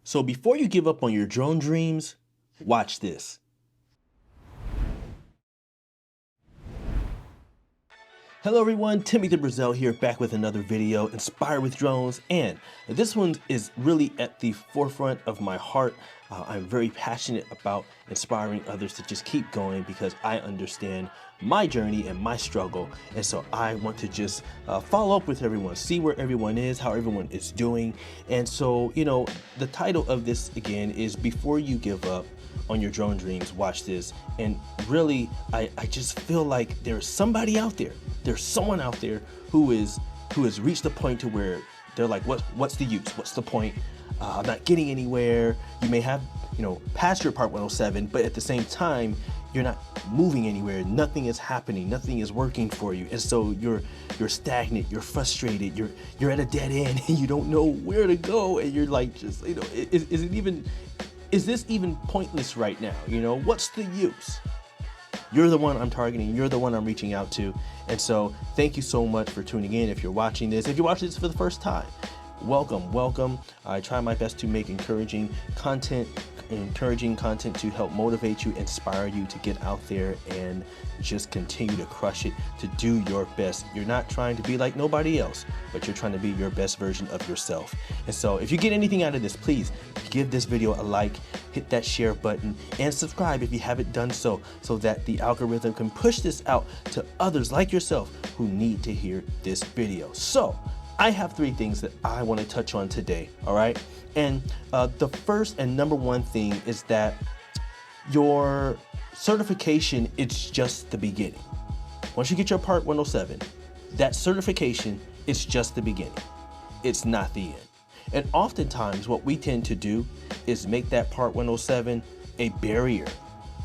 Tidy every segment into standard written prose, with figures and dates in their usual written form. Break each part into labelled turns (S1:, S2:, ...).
S1: So before you give up on your drone dreams, watch this. Hello everyone, Timothy Brazil here, back with another video, Inspired with Drones, and this one is really at the forefront of my heart. I'm very passionate about inspiring others to just keep going because I understand my journey and my struggle, and so I want to just follow up with everyone, see where everyone is, how everyone is doing. And so, the title of this again is Before You Give Up on Your Drone Dreams, Watch This. And really, I just feel like there's somebody out there, there's someone out there who has reached a point to where they're like, what's the use? What's the point? I'm not getting anywhere. You may have, passed your Part 107, but at the same time, you're not moving anywhere. Nothing is happening. Nothing is working for you. And so you're stagnant. You're frustrated. You're at a dead end, and you don't know where to go. And you're like, just, is this even pointless right now? What's the use? You're the one I'm targeting. You're the one I'm reaching out to. And so thank you so much for tuning in. If you're watching this for the first time, welcome. I try my best to make encouraging content to help motivate you, inspire you to get out there and just continue to crush it, to do your best. You're not trying to be like nobody else, but you're trying to be your best version of yourself. And so if you get anything out of this, please give this video a like, hit that share button, and subscribe if you haven't done so that the algorithm can push this out to others like yourself who need to hear this video. So I have 3 things that I want to touch on today, all right? And the first and number one thing is that your certification, it's just the beginning. Once you get your Part 107, that certification is just the beginning. It's not the end. And oftentimes what we tend to do is make that Part 107 a barrier.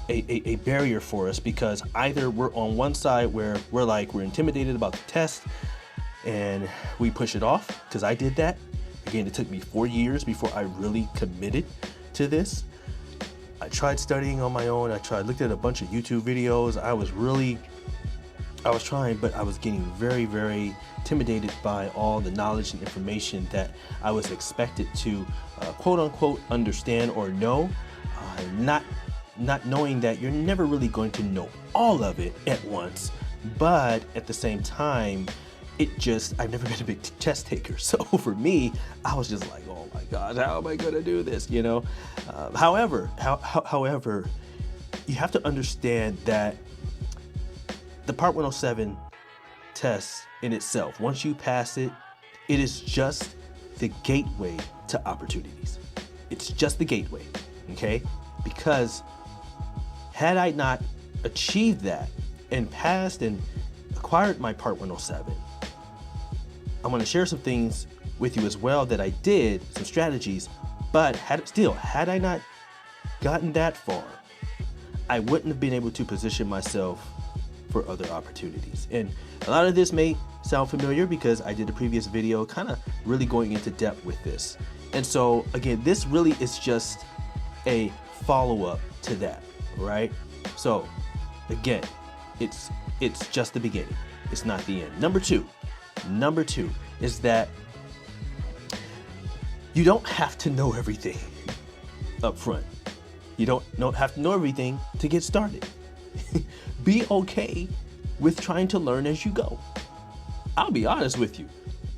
S1: A barrier for us, because either we're on one side where we're intimidated about the test and we push it off, because I did that. Again, it took me 4 years before I really committed to this. I tried studying on my own. Looked at a bunch of YouTube videos. I was trying, but I was getting very, very intimidated by all the knowledge and information that I was expected to quote unquote understand or know, not knowing that you're never really going to know all of it at once. But at the same time, I've never been a big test taker. So for me, I was just like, oh my God, how am I going to do this? However, you have to understand that the Part 107 test in itself, once you pass it, it is just the gateway to opportunities. It's just the gateway, okay? Because had I not achieved that and passed and acquired my Part 107, I'm going to share some things with you as well that I did, some strategies, but had I not gotten that far, I wouldn't have been able to position myself for other opportunities. And a lot of this may sound familiar because I did a previous video kind of really going into depth with this. And so again, this really is just a follow-up to that, right? So again, it's just the beginning. It's not the end. Number two is that you don't have to know everything up front. You don't have to know everything to get started. Be okay with trying to learn as you go. I'll be honest with you.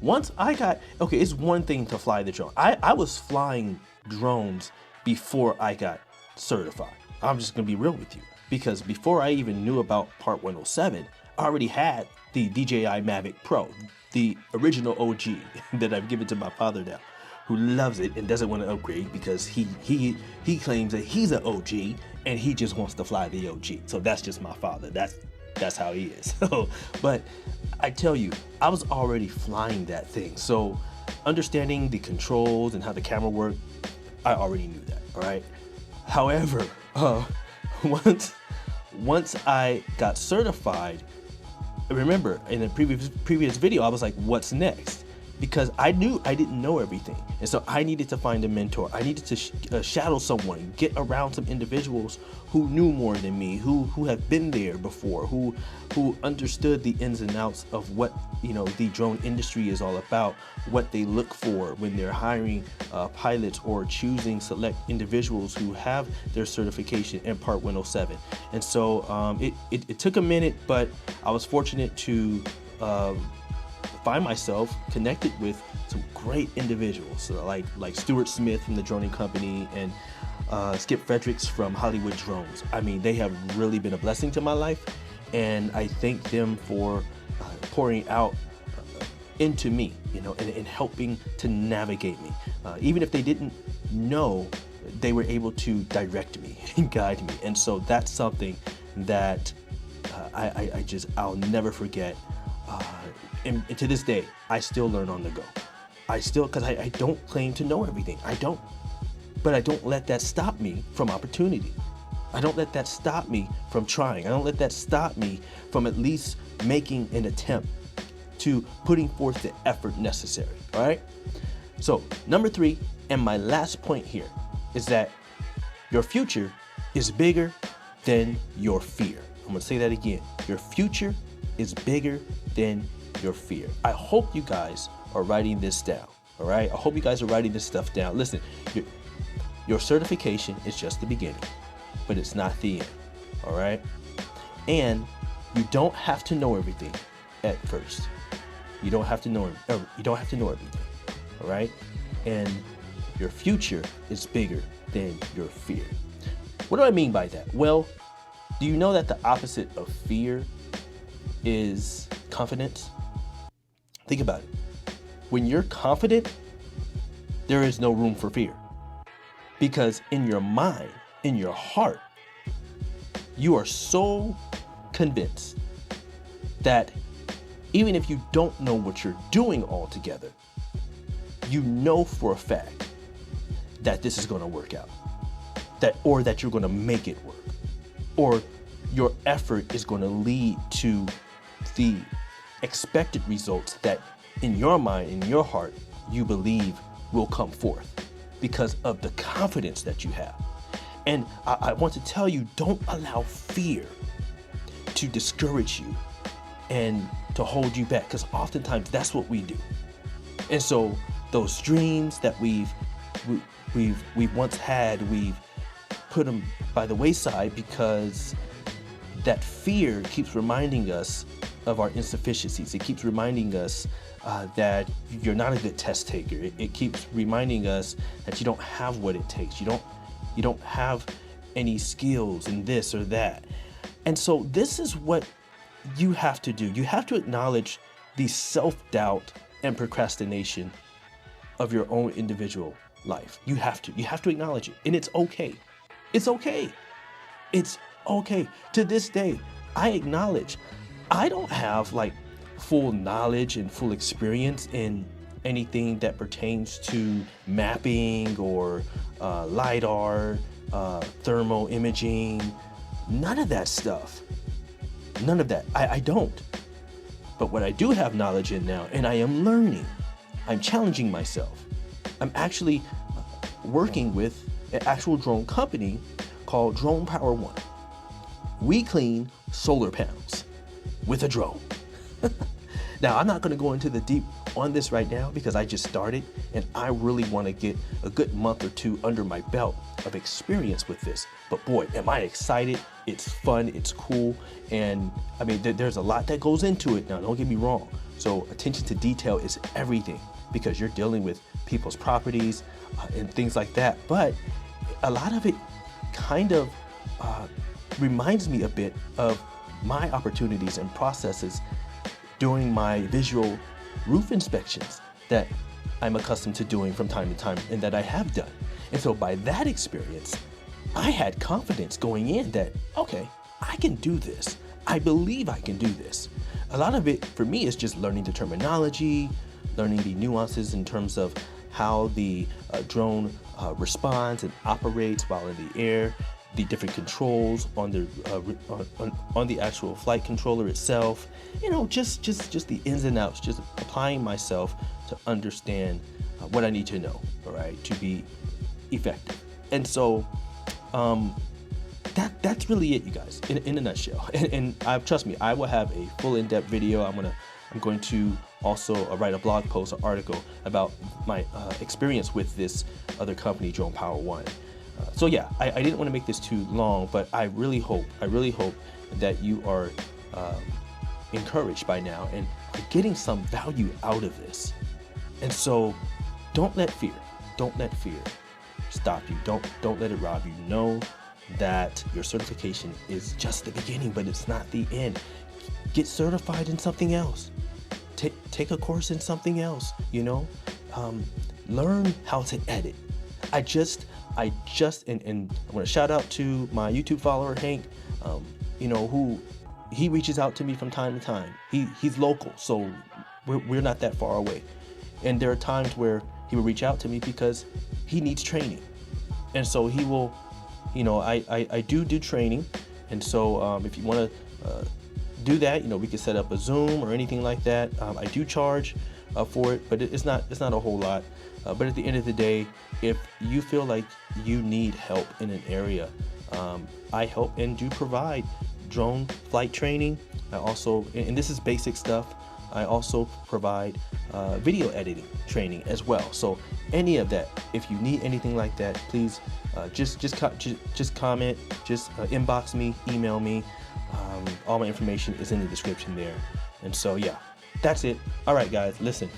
S1: It's one thing to fly the drone. I was flying drones before I got certified. I'm just gonna be real with you, because before I even knew about Part 107, I already had the DJI Mavic Pro, the original OG that I've given to my father now, who loves it and doesn't want to upgrade because he claims that he's an OG and he just wants to fly the OG. So that's just my father. That's how he is. But I tell you, I was already flying that thing. So understanding the controls and how the camera worked, I already knew that. All right. However, once I got certified, remember in the previous video, I was like, what's next? because I knew I didn't know everything. And so I needed to find a mentor. I needed to shadow someone, get around some individuals who knew more than me, who have been there before, who understood the ins and outs of what, the drone industry is all about, what they look for when they're hiring pilots or choosing select individuals who have their certification in Part 107. And so it took a minute, but I was fortunate to find myself connected with some great individuals, like Stuart Smith from the Droning Company and Skip Fredericks from Hollywood Drones. I mean, they have really been a blessing to my life, and I thank them for pouring out into me, and helping to navigate me. Even if they didn't know, they were able to direct me and guide me. And so that's something that I'll never forget. And to this day, I still learn on the go. Because I don't claim to know everything. I don't. But I don't let that stop me from opportunity. I don't let that stop me from trying. I don't let that stop me from at least making an attempt to putting forth the effort necessary. All right? So, number 3, and my last point here, is that your future is bigger than your fear. I'm going to say that again. Your future is bigger than your fear. I hope you guys are writing this down. All right? I hope you guys are writing this stuff down. Listen, your certification is just the beginning, but it's not the end. All right? And you don't have to know everything at first. You don't have to know everything. All right? And your future is bigger than your fear. What do I mean by that? Well, do you know that the opposite of fear is confidence? Think about it. When you're confident, there is no room for fear. Because in your mind, in your heart, you are so convinced that even if you don't know what you're doing altogether, you know for a fact that this is going to work out, that you're going to make it work, or your effort is going to lead to the expected results that in your mind, in your heart, you believe will come forth because of the confidence that you have. And I want to tell you, don't allow fear to discourage you and to hold you back, because oftentimes that's what we do. And so those dreams that we've once had, we've put them by the wayside because that fear keeps reminding us of our insufficiencies. It keeps reminding us that you're not a good test taker. It keeps reminding us that you don't have what it takes. You don't have any skills in this or that. And so this is what you have to do. You have to acknowledge the self-doubt and procrastination of your own individual life. You have to acknowledge it. And it's okay. It's okay. It's okay. To this day, I acknowledge I don't have full knowledge and full experience in anything that pertains to mapping or LiDAR, thermal imaging, none of that stuff. None of that. I don't. But what I do have knowledge in now, and I am learning, I'm challenging myself. I'm actually working with an actual drone company called Drone Power One. We clean solar panels with a drone. Now, I'm not going to go into the deep on this right now because I just started and I really want to get a good month or two under my belt of experience with this. But boy, am I excited. It's fun. It's cool. And I mean, there's a lot that goes into it. Now, don't get me wrong. So attention to detail is everything because you're dealing with people's properties and things like that. But a lot of it kind of reminds me a bit of my opportunities and processes during my visual roof inspections that I'm accustomed to doing from time to time and that I have done. And so by that experience, I had confidence going in that, okay, I can do this. I believe I can do this. A lot of it for me is just learning the terminology, learning the nuances in terms of how the drone responds and operates while in the air. the different controls on the on the actual flight controller itself. Just the ins and outs, just applying myself to understand what I need to know, all right, to be effective. And so that's really it, you guys, in a nutshell. And trust me, I will have a full in-depth video. I'm going to also write a blog post, an article about my experience with this other company, Drone Power One. So yeah, I didn't want to make this too long, but I really hope that you are encouraged by now and getting some value out of this. And so don't let fear stop you. Don't let it rob you. Know that your certification is just the beginning, but it's not the end. Get certified in something else. Take a course in something else, learn how to edit. I just and I want to shout out to my YouTube follower Hank, who he reaches out to me from time to time. He's local, so we're not that far away. And there are times where he will reach out to me because he needs training. And so he will, I do training. And so if you want to do that, we can set up a Zoom or anything like that. I do charge for it, but it's not a whole lot. But at the end of the day, if you feel like you need help in an area, I help and do provide drone flight training. I also, and this is basic stuff, I also provide video editing training as well. So any of that, if you need anything like that, please just comment, just inbox me, email me. All my information is in the description there. And so yeah, that's it. All right, guys, listen.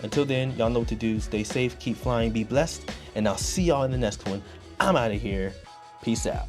S1: Until then, y'all know what to do. Stay safe, keep flying, be blessed, and I'll see y'all in the next one. I'm out of here. Peace out.